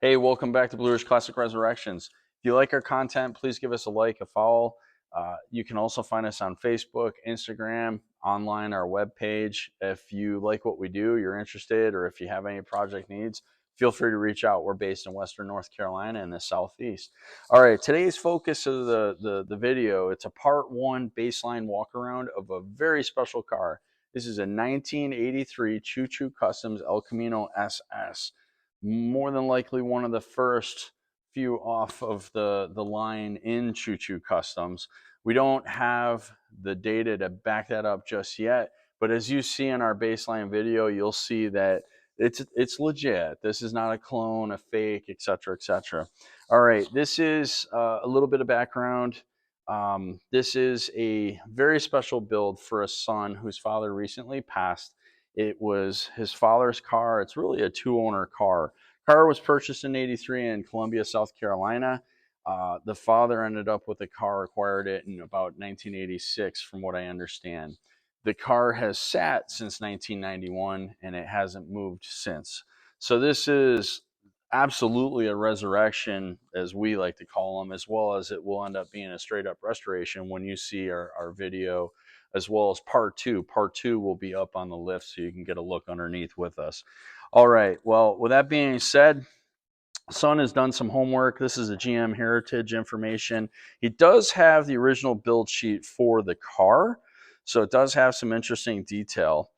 Hey, welcome back to Blue Ridge Classic Resurrections. If you like our content, please give us a like, a follow. You can also find us on Facebook, Instagram, online, our webpage. If you like what we do, you're interested, or if you have any project needs, feel free to reach out. We're based in Western North Carolina in the Southeast. All right, today's focus of the video, it's a part one baseline walk around of a very special car. This is a 1983 Choo Customs El Camino SS. More than likely one of the first few off of the line in Choo Customs. We don't have the data to back that up just yet, but as you see in our baseline video, you'll see that it's legit. This is not a clone, a fake, etc., etc. All right, this is a little bit of background. This is a very special build for a son whose father recently passed. It was his father's car. It's really a two-owner car. Car was purchased in '83 in Columbia, South Carolina. The father ended up with the car, acquired it in about 1986, from what I understand. The car has sat since 1991, and it hasn't moved since. So this is absolutely a resurrection, as we like to call them, as well as it will end up being a straight up restoration when you see our video, as well as part two. Part two will be up on the lift so you can get a look underneath with us. All right, well, with that being said, son has done some homework. This is a GM heritage information. He does have the original build sheet for the car, so it does have some interesting detail.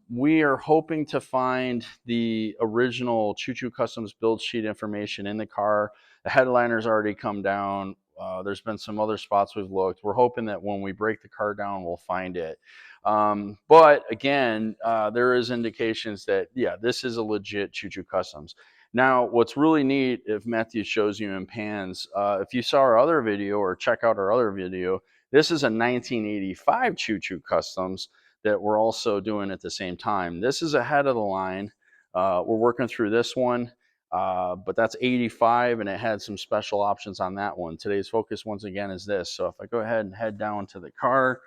We are hoping to find the original Choo Customs build sheet information in the car. The headliner's already come down. There's been some other spots we've looked. We're hoping that when we break the car down, we'll find it. But again, there is indications that, yeah, this is a legit Choo Customs. Now, what's really neat, if Matthew shows you in pans, if you saw our other video or check out our other video, this is a 1985 Choo Customs that we're also doing at the same time. This is ahead of the line. We're working through this one, but that's 85, and it had some special options on that one. Today's focus, once again, is this. So if I go ahead and head down to the car,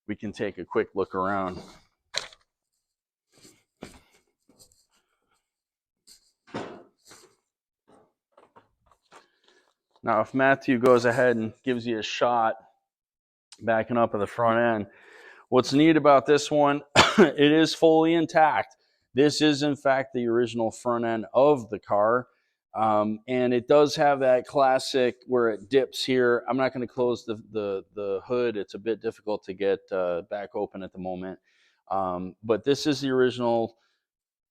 we can take a quick look around. Now, if Matthew goes ahead and gives you a shot backing up at the front end, what's neat about this one, it is fully intact. This is, in fact, the original front end of the car. And it does have that classic where it dips here. I'm not going to close the hood. It's a bit difficult to get back open at the moment. But this is the original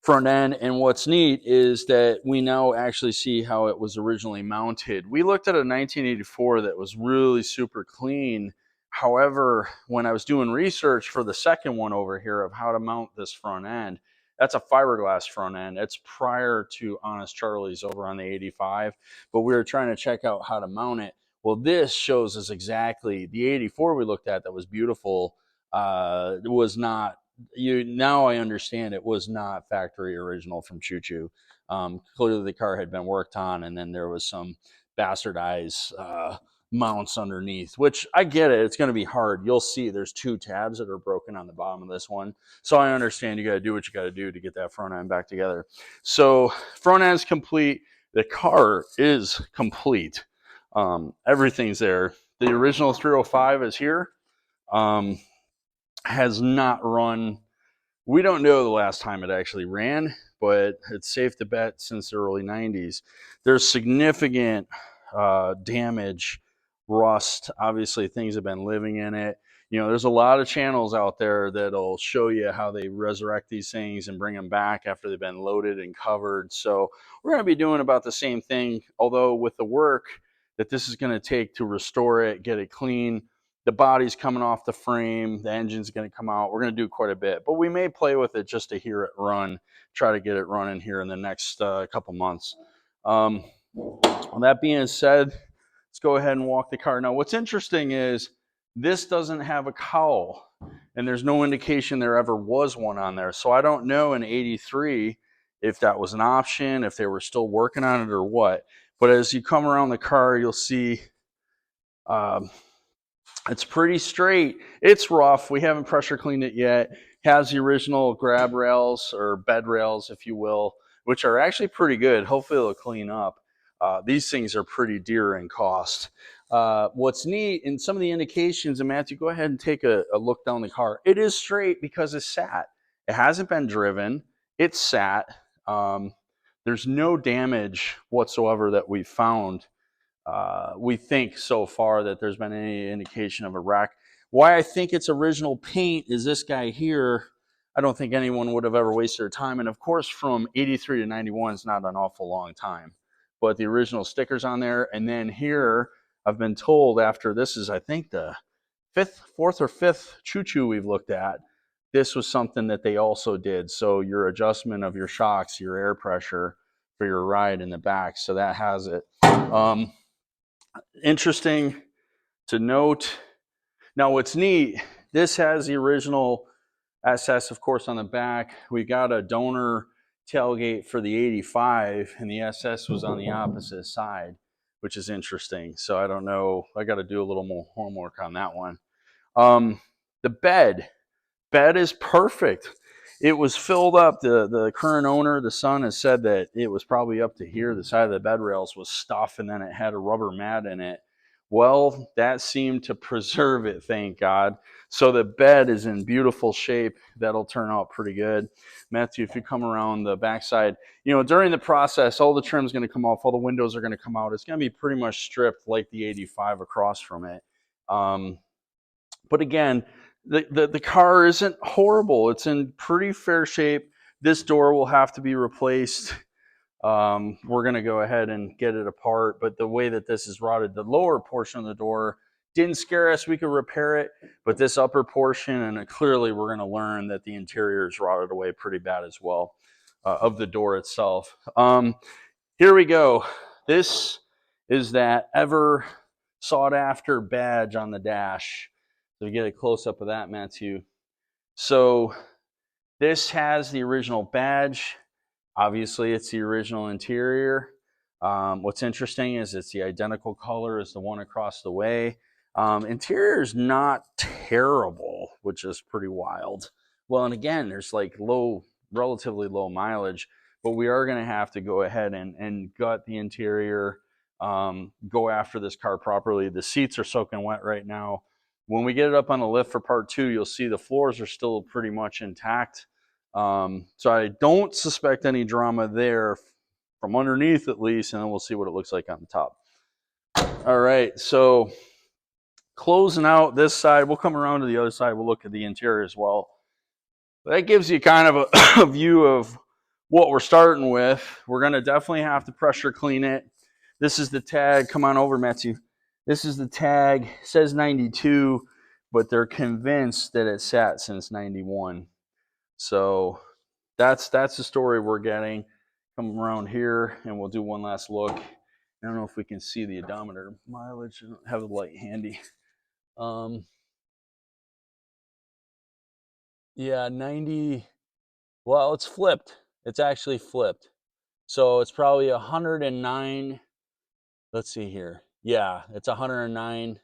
front end, and what's neat is that we now actually see how it was originally mounted. We looked at a 1984 that was really super clean. However, when I was doing research for the second one over here of how to mount this front end, that's a fiberglass front end. It's prior to Honest Charlie's over on the 85, but we were trying to check out how to mount it. Well, this shows us exactly the 84 we looked at that was beautiful. Was not now I understand it was not factory original from Choo. Clearly the car had been worked on, and then there was some bastardized mounts underneath, which I get it. It's going to be hard. You'll see there's two tabs that are broken on the bottom of this one. So I understand you got to do what you got to do to get that front end back together. So front end's complete. The car is complete. Everything's there. The original 305 is here. Has not run. We don't know the last time it actually ran, but it's safe to bet since the early 90s. There's significant damage, rust. Obviously, things have been living in it. You know, there's a lot of channels out there that'll show you how they resurrect these things and bring them back after they've been loaded and covered. So we're going to be doing about the same thing, although with the work that this is going to take to restore it, get it clean, the body's coming off the frame, the engine's going to come out. We're going to do quite a bit, but we may play with it just to hear it run, try to get it running here in the next couple months. That being said, let's go ahead and walk the car. Now, what's interesting is this doesn't have a cowl, and there's no indication there ever was one on there. So I don't know in '83 if that was an option, if they were still working on it or what. But as you come around the car, you'll see it's pretty straight. It's rough. We haven't pressure cleaned it yet. Has the original grab rails or bed rails, if you will, which are actually pretty good. Hopefully they'll clean up. These things are pretty dear in cost. What's neat in some of the indications, and Matthew, go ahead and take a look down the car. It is straight because it's sat. It hasn't been driven. It's sat. There's no damage whatsoever that we've found. We think so far that there's been any indication of a wreck. Why I think it's original paint is this guy here. I don't think anyone would have ever wasted their time. And of course, from 83 to 91 is not an awful long time. But the original stickers on there. And then here, I've been told after this is, I think, the fourth or fifth Choo we've looked at, this was something that they also did. So your adjustment of your shocks, your air pressure for your ride in the back. So that has it. Interesting to note. Now what's neat, this has the original SS, of course, on the back. We got a donor tailgate for the 85 and the SS was on the opposite side, which is interesting. So I don't know, I got to do a little more homework on that one. The bed is perfect. It was filled up. The current owner, the son, has said that it was probably up to here. The side of the bed rails was stuff, and then it had a rubber mat in it. Well, that seemed to preserve it, thank God. So the bed is in beautiful shape. That'll turn out pretty good. Matthew, if you come around the backside, you know, during the process, all the trim's going to come off. All the windows are going to come out. It's going to be pretty much stripped like the 85 across from it. But again, the car isn't horrible. It's in pretty fair shape. This door will have to be replaced. We're going to go ahead and get it apart. But the way that this is rotted, the lower portion of the door didn't scare us. We could repair it. But this upper portion, and clearly we're going to learn that the interior is rotted away pretty bad as well, of the door itself. Here we go. This is that ever sought after badge on the dash. So you get a close-up of that, Matthew. So this has the original badge. Obviously, it's the original interior. What's interesting is it's the identical color as the one across the way. Interior is not terrible, which is pretty wild. Well, and again, there's like relatively low mileage, but we are going to have to go ahead and gut the interior, go after this car properly. The seats are soaking wet right now. When we get it up on the lift for part 2, you'll see the floors are still pretty much intact. So I don't suspect any drama there from underneath at least, and then we'll see what it looks like on the top. All right, so closing out this side, we'll come around to the other side. We'll look at the interior as well. That gives you kind of a view of what we're starting with. We're going to definitely have to pressure clean it. This is the tag. Come on over, Matthew. This is the tag. It says 92, but they're convinced that it sat since 91. So that's the story we're getting. Come around here, and we'll do one last look. I don't know if we can see the odometer mileage. I don't have the light handy. Yeah, 90. Well, it's flipped. It's actually flipped. So it's probably 109. Let's see here. Yeah, it's 109,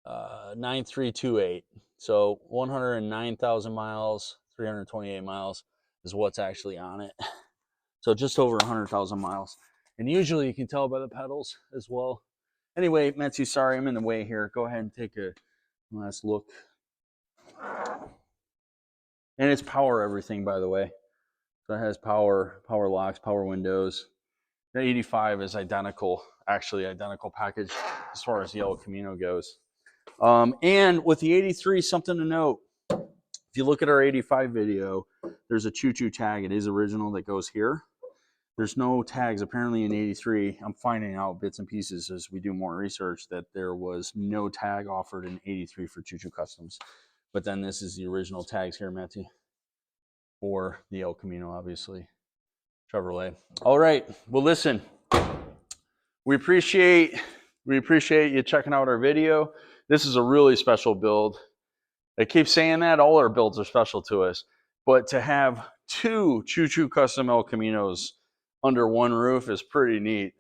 9328. So 109,000 miles, 328 miles is what's actually on it. So just over 100,000 miles. And usually you can tell by the pedals as well. Anyway, Matthew, sorry, I'm in the way here. Go ahead and take a last look. And it's power everything, by the way. So it has power locks, power windows. The 85 is identical, actually identical package as far as the El Camino goes. And with the 83, something to note. If you look at our 85 video, there's a Choo tag. It is original that goes here. There's no tags apparently in 83. I'm finding out bits and pieces as we do more research that there was no tag offered in 83 for Choo Customs. But then this is the original tags here, Matthew, for the El Camino, obviously. Chevrolet. All right. Well, listen, we appreciate you checking out our video. This is a really special build. I keep saying that all our builds are special to us, but to have 2 Choo custom El Caminos under one roof is pretty neat,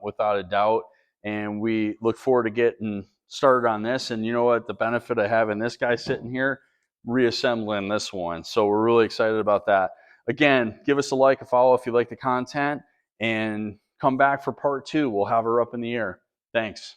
without a doubt. And we look forward to getting started on this. And you know what? The benefit of having this guy sitting here, reassembling this one. So we're really excited about that. Again, give us a like, a follow if you like the content, and come back for part 2. We'll have her up in the air. Thanks.